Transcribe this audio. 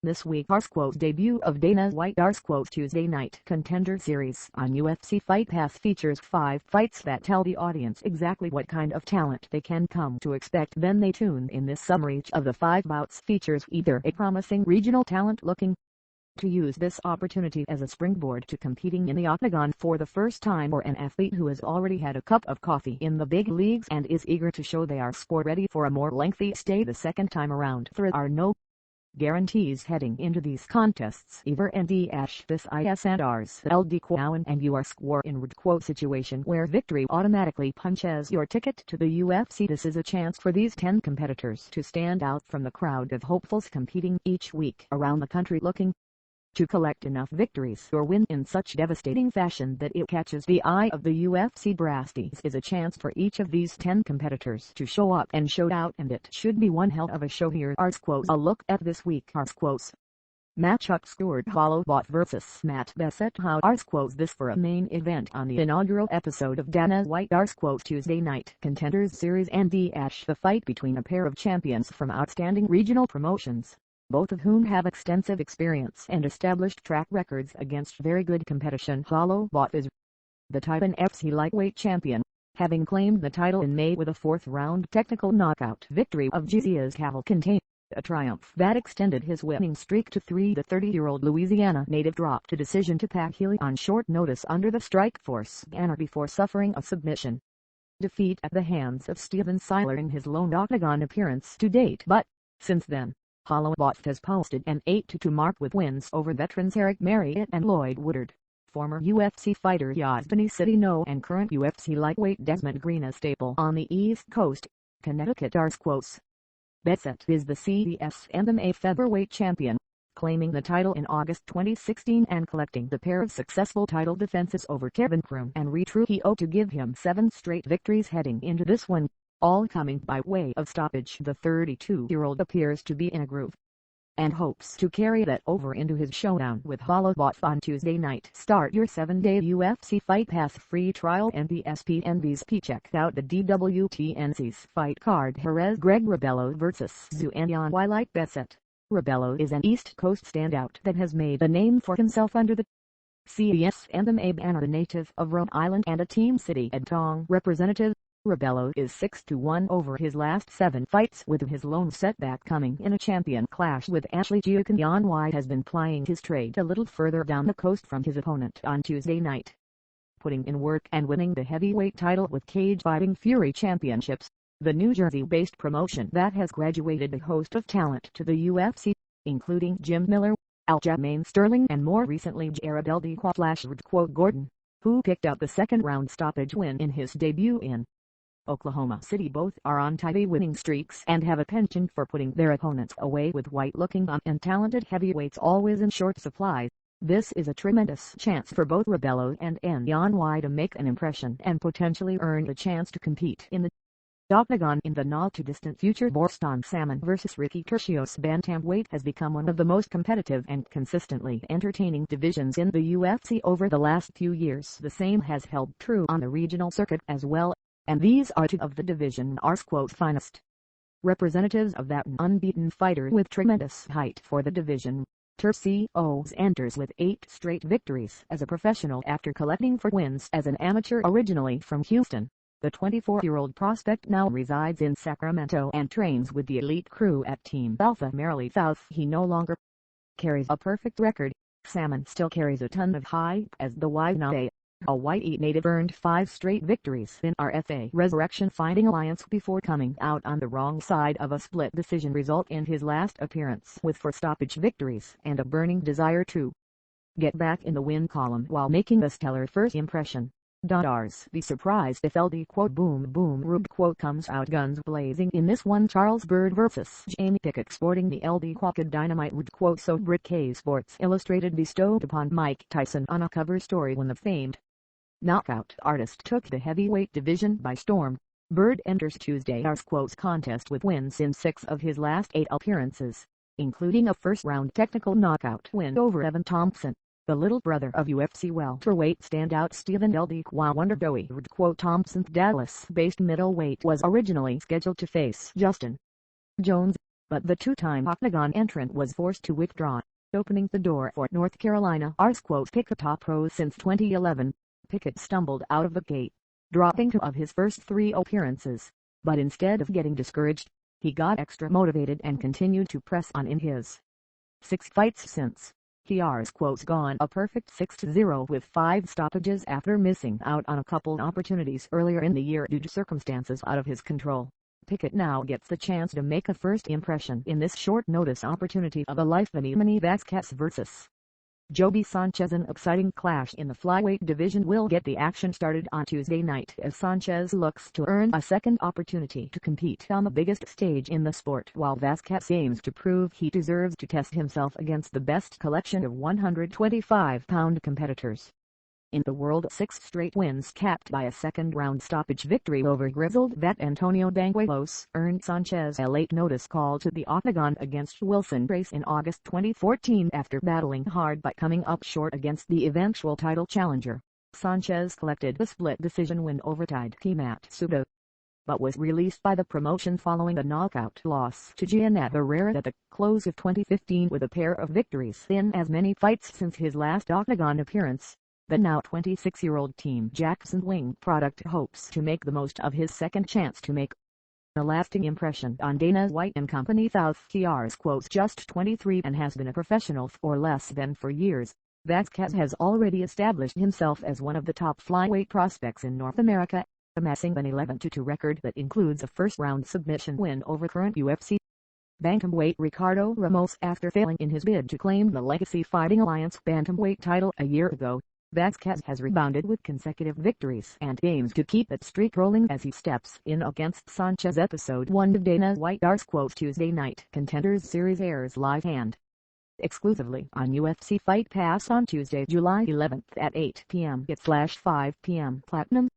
This week rsquo's debut of Dana White rsquo's Tuesday Night Contender Series on UFC FIGHT PASS features 5 fights that tell the audience exactly what kind of talent they can come to expect. Then they tune in. This summerEach of the 5 bouts features either a promising regional talent looking to use this opportunity as a springboard to competing in the Octagon for the first time, or an athlete who has already had a cup of coffee in the big leagues and is eager to show they are sport ready for a more lengthy stay the second time around. There are no guarantees heading into these contests. Either ndash, this is and rs, ldquowin and rsquore in rdquo situation where victory automatically punches your ticket to the UFC. This is a chance for these 10 competitors to stand out from the crowd of hopefuls competing each week around the country looking to collect enough victories or win in such devastating fashion that it catches the eye of the UFC. brassThis is a chance for each of these 10 competitors to show up and show out, and it should be one hell of a show here. rsquos. A look at this week rsquos. matchupsKurt Holobaugh vs Matt BessetteHow rsquos. This for a main event on the inaugural episode of Dana White rsquos Tuesday Night Contenders Series and ndash, the fight between a pair of champions from outstanding regional promotions, both of whom have extensive experience and established track records against very good competition. Holobaugh is the Titan FC lightweight champion, having claimed the title in May with a 4th-round technical knockout victory of Gesias Cavalcante, a triumph that extended his winning streak to 3. The 30-year-old Louisiana native dropped a decision to Pat Healy on short notice under the Strikeforce banner before suffering a submission defeat at the hands of Steven Siler in his lone Octagon appearance to date. But since then, Holobaugh has posted an 8-2 mark with wins over veterans Marriott and Lloyd, former UFC fighter Yosdenis Cedeno and current UFC lightweight Desmond GreenA staple on the East Coast, Connecticut. rsquos. Bessette is the CES MMA featherweight champion, claiming the title in August 2016 and collecting the pair of successful title defenses over Kevin Croom and rdquo to give him 7 straight victories heading into this one, all coming by way of stoppage. The 32-year-old appears to be in a groove and hopes to carry that over into his showdown with Holobaugh on Tuesday night. Start your 7-day UFC FIGHT PASS free trial and NBSP. Check out the DWTNC's fight card. Jerez Greg Rebello vs. Zuanyan Like Bessette. Rebello is an East Coast standout that has made a name for himself under the CES MMA banner. A native of Rhode Island and a Team City Edtong representative, Rebello is 6-1 over his last 7 fights, with his lone setback coming in a champion clash with Ashley Giacomo. White has been plying his trade a little further down the coast from his opponent on Tuesday night, putting in work and winning the heavyweight title with Cage Fighting Fury Championships, the New Jersey-based promotion that has graduated a host of talent to the UFC, including Jim Miller, Aljamain Sterling and more recently Jared ldquo Gordon, who picked up the 2nd-round stoppage win in his debut in Oklahoma City. Both are on tidy winning streaks and have a penchant for putting their opponents away, with White-looking on and talented heavyweights always in short supply. This is a tremendous chance for both Rebello and White to make an impression and potentially earn a chance to compete in the Octagon in the not-too-distant future. Boston Salmon vs. Ricky Turcios bantamweight has become one of the most competitive and consistently entertaining divisions in the UFC over the last few years. The same has held true on the regional circuit as well, and these are 2 of the division rsquo's finest representatives of that unbeaten fighter with tremendous height for the division. Turcios enters with 8 straight victories as a professional after collecting 4 wins as an amateur. Originally from Houston, the 24-year-old prospect now resides in Sacramento and trains with the elite crew at Team Alpha Maryland South. He no longer carries a perfect record. Salmon still carries a ton of hype as the Ydnabe, a Hawaii native, earned 5 straight victories in RFA Resurrection Fighting Alliance before coming out on the wrong side of a split decision result in his last appearance, with 4 stoppage victories and a burning desire to get back in the win column while making a stellar first impression. Rs be surprised if ldquo rdquo comes out guns blazing in this one. Charles Byrd vs. Jamie Pickett sporting the ldquo dynamite rdquo. So Brit Sports Illustrated bestowed upon Mike Tyson on a cover story when the famed knockout artist took the heavyweight division by storm. Byrd enters Tuesday rsquo's contest with wins in 6 of his last 8 appearances, including a 1st-round technical knockout win over Evan Thompson, the little brother of UFC welterweight standout Steven ldquowin rdquo. Thompson's Dallas-based middleweight was originally scheduled to face Justin Jones, but the two-time Octagon entrant was forced to withdraw, opening the door for North Carolina rsquos Pickett, top pro since 2011. Pickett stumbled out of the gate, dropping 2 of his first 3 appearances, but instead of getting discouraged, he got extra motivated and continued to press on in his 6 fights since. He rsquos gone a perfect 6-0 with 5 stoppages after missing out on a couple opportunities earlier in the year due to circumstances out of his control. Pickett now gets the chance to make a first impression in this short-notice opportunity of a lifetime. Vazquez vs. Joby Sanchez. An exciting clash in the flyweight division will get the action started on Tuesday night as Sanchez looks to earn a second opportunity to compete on the biggest stage in the sport, while Vazquez aims to prove he deserves to test himself against the best collection of 125-pound competitors in the world. 6 straight wins capped by a second-round stoppage victory over grizzled vet Antonio Danguelos earned Sanchez a late notice call to the Octagon against Wilson Race in August 2014 after battling hard but coming up short against the eventual title challenger. Sanchez collected a split decision win over Tide Matt Sudo, but was released by the promotion following a knockout loss to Gianna Barrera at the close of 2015 with a pair of victories in as many fights since his last Octagon appearance. The now 26-year-old Team Jackson Wing product hopes to make the most of his second chance to make a lasting impression on Dana White and Company. He rsquos just 23 and has been a professional for less than 4 years. Vazquez has already established himself as one of the top flyweight prospects in North America, amassing an 11-2 record that includes a first-round submission win over current UFC bantamweight Ricardo Ramos after failing in his bid to claim the Legacy Fighting Alliance bantamweight title a year ago. Vazquez has rebounded with consecutive victories and aims to keep that streak rolling as he steps in against Sanchez. Episode 1 of Dana White rsquos Tuesday Night Contenders Series airs live and exclusively on UFC Fight Pass on Tuesday, July 11th at 8 p.m. /5 p.m. Platinum.